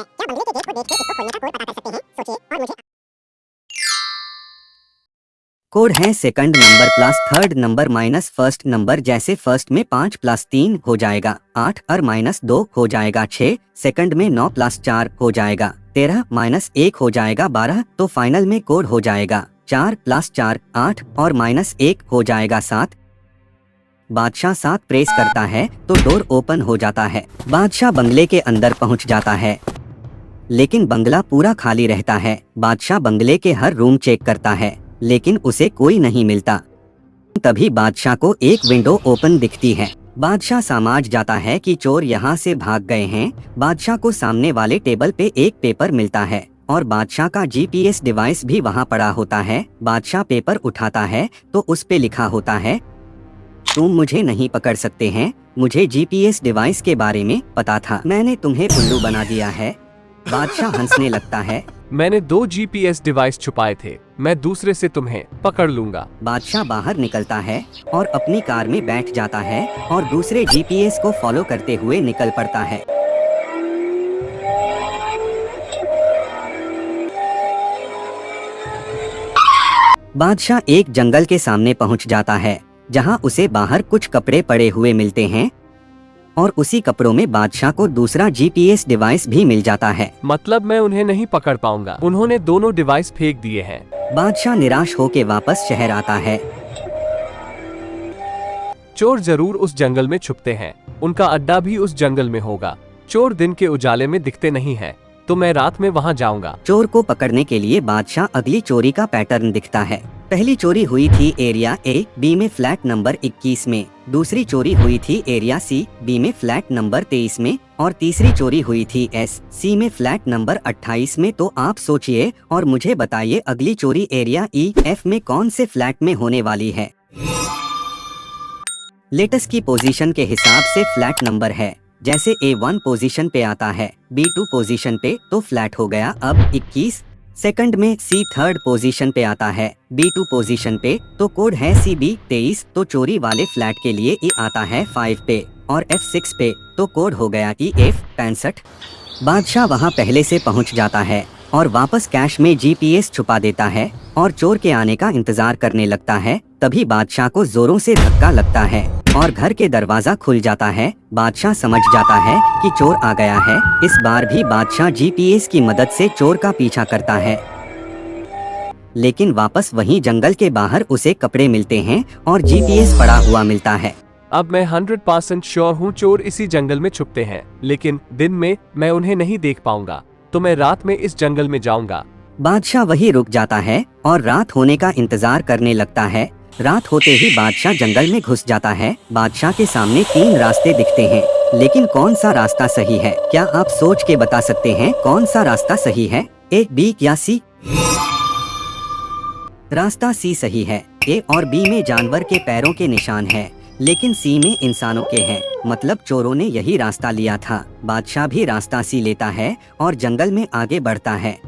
क्या बंगले के गेट को देख के इसको खोलने का कोड पता कर सकते हैं? सोचिए और मुझे कोड है second number plus third number minus first number. जैसे फर्स्ट में 5 प्लस 3 हो जाएगा 8 और माइनस 2 हो जाएगा 6। सेकंड में 9 प्लस 4 हो जाएगा 13 माइनस 1 हो जाएगा 12। तो फाइनल में कोड हो जाएगा 4 प्लस 4 8 और माइनस 1 हो जाएगा 7। बादशाह 7 प्रेस करता है तो डोर ओपन हो जाता है। बादशाह बंगले के अंदर पहुंच जाता है, लेकिन बंगला पूरा खाली रहता है। बादशाह बंगले के हर रूम चेक करता है, लेकिन उसे कोई नहीं मिलता। तभी बादशाह को एक विंडो ओपन दिखती है। बादशाह समझ जाता है कि चोर यहाँ से भाग गए हैं। बादशाह को सामने वाले टेबल पे एक पेपर मिलता है और बादशाह का जीपीएस डिवाइस भी वहाँ पड़ा होता है। बादशाह पेपर उठाता है तो उस पे लिखा होता है, तुम मुझे नहीं पकड़ सकते हैं, मुझे जीपीएस डिवाइस के बारे में पता था, मैंने तुम्हें उल्लू बना दिया है। बादशाह हंसने लगता है, मैंने 2 जीपीएस डिवाइस छुपाए थे, मैं दूसरे से तुम्हें पकड़ लूंगा। बादशाह बाहर निकलता है और अपनी कार में बैठ जाता है और दूसरे जीपीएस को फॉलो करते हुए निकल पड़ता है। बादशाह एक जंगल के सामने पहुंच जाता है, जहां उसे बाहर कुछ कपड़े पड़े हुए मिलते हैं और उसी कपड़ों में बादशाह को दूसरा जीपीएस डिवाइस भी मिल जाता है। मतलब मैं उन्हें नहीं पकड़ पाऊंगा, उन्होंने दोनों डिवाइस फेंक दिए हैं। बादशाह निराश होकर वापस शहर आता है। चोर जरूर उस जंगल में छुपते हैं, उनका अड्डा भी उस जंगल में होगा। चोर दिन के उजाले में दिखते नहीं हैं, तो मैं रात में वहां जाऊंगा। चोर को पकड़ने के लिए बादशाह अगली चोरी का पैटर्न दिखता है। पहली चोरी हुई थी एरिया ए बी में फ्लैट नंबर 21 में, दूसरी चोरी हुई थी एरिया सी बी में फ्लैट नंबर 23 में और तीसरी चोरी हुई थी एस सी में फ्लैट नंबर 28 में। तो आप सोचिए और मुझे बताइए अगली चोरी एरिया ई एफ में कौन से फ्लैट में होने वाली है। लेटेस्ट की पोजीशन के हिसाब से फ्लैट नंबर है, जैसे A1 पोजीशन पे आता है, B2 पोजीशन पे तो फ्लैट हो गया अब 21। सेकंड में C थर्ड पोजीशन पे आता है, B2 पोजीशन पे तो कोड है CB 23। तो चोरी वाले फ्लैट के लिए E आता है 5 पे और F6 पे तो कोड हो गया EF 65। बादशाह वहाँ पहले से पहुँच जाता है और वापस कैश में जीपीएस छुपा देता है और चोर के आने का इंतजार करने लगता है। तभी बादशाह को जोरों से धक्का लगता है और घर के दरवाजा खुल जाता है। बादशाह समझ जाता है कि चोर आ गया है। इस बार भी बादशाह जीपीएस की मदद से चोर का पीछा करता है, लेकिन वापस वहीं जंगल के बाहर उसे कपड़े मिलते हैं और जीपीएस पड़ा हुआ मिलता है। अब मैं 100% श्योर हूँ चोर इसी जंगल में छुपते हैं, लेकिन दिन में मैं उन्हें नहीं देख पाऊंगा, तो मैं रात में इस जंगल में जाऊंगा। बादशाह वहीं रुक जाता है और रात होने का इंतजार करने लगता है। रात होते ही बादशाह जंगल में घुस जाता है। बादशाह के सामने 3 रास्ते दिखते हैं, लेकिन कौन सा रास्ता सही है? क्या आप सोच के बता सकते हैं कौन सा रास्ता सही है, ए बी या सी? रास्ता सी सही है। ए और बी में जानवर के पैरों के निशान है, लेकिन सी में इंसानों के हैं, मतलब चोरों ने यही रास्ता लिया था। बादशाह भी रास्ता सी लेता है और जंगल में आगे बढ़ता है।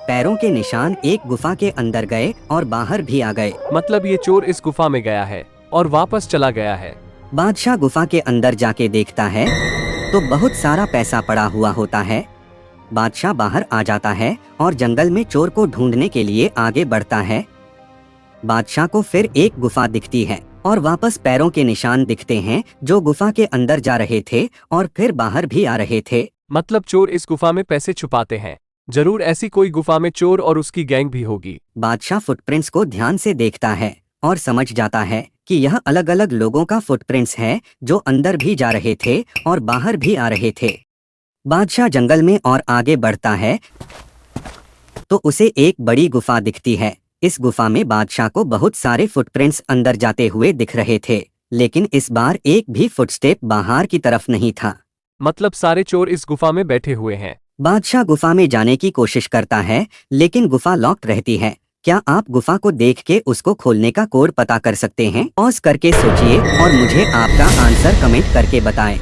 पैरों के निशान एक गुफा के अंदर गए और बाहर भी आ गए। मतलब ये चोर इस गुफा में गया है और वापस चला गया है। बादशाह गुफा के अंदर जाके देखता है तो बहुत सारा पैसा पड़ा हुआ होता है। बादशाह बाहर आ जाता है और जंगल में चोर को ढूंढने के लिए आगे बढ़ता है। बादशाह को फिर एक गुफा दिखती है और वापस पैरों के निशान दिखते हैं जो गुफा के अंदर जा रहे थे और फिर बाहर भी आ रहे थे। मतलब चोर इस गुफा में पैसे छुपाते हैं। जरूर ऐसी कोई गुफा में चोर और उसकी गैंग भी होगी। बादशाह फुटप्रिंट्स को ध्यान से देखता है और समझ जाता है कि यह अलग अलग लोगों का फुटप्रिंट्स है जो अंदर भी जा रहे थे और बाहर भी आ रहे थे। बादशाह जंगल में और आगे बढ़ता है तो उसे एक बड़ी गुफा दिखती है। इस गुफा में बादशाह को बहुत सारे फुटप्रिंट्स अंदर जाते हुए दिख रहे थे, लेकिन इस बार एक भी फुटस्टेप बाहर की तरफ नहीं था। मतलब सारे चोर इस गुफा में बैठे हुए हैं। बादशाह गुफा में जाने की कोशिश करता है, लेकिन गुफा लॉक्ड रहती है। क्या आप गुफा को देख के उसको खोलने का कोड पता कर सकते हैं? पॉज करके सोचिए और मुझे आपका आंसर कमेंट करके बताएं।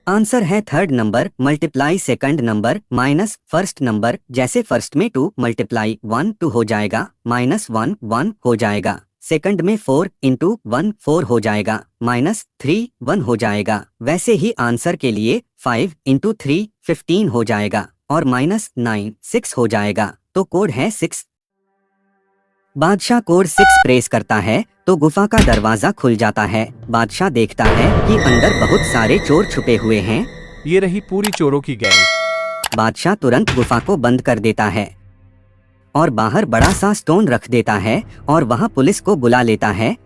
आंसर है third number multiply second number minus first number. जैसे फर्स्ट में 2 मल्टीप्लाई 1 2 हो जाएगा, -1 1 हो जाएगा। सेकंड में 4 इंटू 1 4 हो जाएगा, -3 1 हो जाएगा। वैसे ही आंसर के लिए 5 इंटू 3 15 हो जाएगा और -9 6 हो जाएगा। तो कोड है 6। बादशाह कोड 6 प्रेस करता है तो गुफा का दरवाजा खुल जाता है। बादशाह देखता है कि अंदर बहुत सारे चोर छुपे हुए हैं। ये रही पूरी चोरों की गैंग। बादशाह तुरंत गुफा को बंद कर देता है और बाहर बड़ा सा स्टोन रख देता है और वहां पुलिस को बुला लेता है।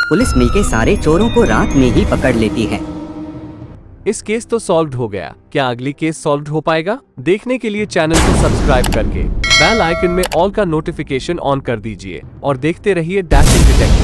पुलिस मिलके सारे चोरों को रात में ही पकड़ लेती है। इस केस तो सॉल्व्ड हो गया। क्या अगली केस सॉल्व्ड हो पाएगा? देखने के लिए चैनल को सब्सक्राइब करके बेल आइकन में ऑल का नोटिफिकेशन ऑन कर दीजिए और देखते रहिए डैशिंग डिटेक्टिव।